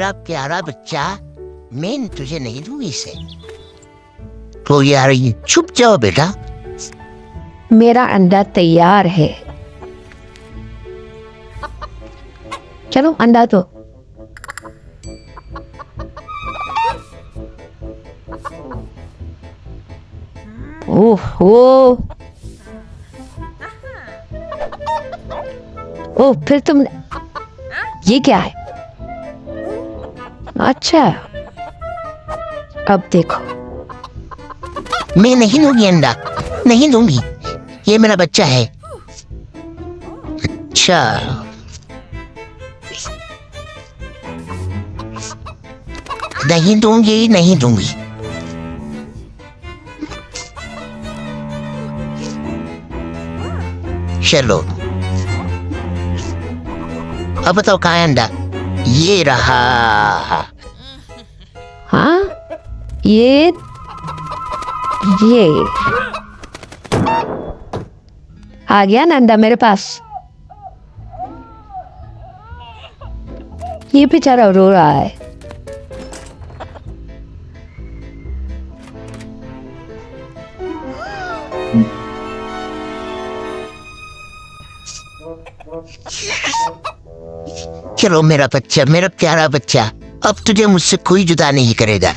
मेरा प्यारा बच्चा, मैं तुझे नहीं दूंगी इसे। तो यार ये चुप जाओ बेटा। मेरा अंडा तैयार है। चलो अंडा तो। ओह ओह, फिर तुम, ये क्या है? अच्छा, अब देखो। मैं नहीं दूंगी अंडा, नहीं दूंगी। ये मेरा बच्चा है। अच्छा, नहीं दूंगी, नहीं दूंगी। चलो, अब बताओ कहाँ है अंडा? ये रहा। हाँ, ये आ गया ना अंडा मेरे पास। ये बेचारा रो रहा है। चलो मेरा बच्चा, मेरा प्यारा बच्चा, अब तुझे मुझसे कोई जुदा नहीं करेगा।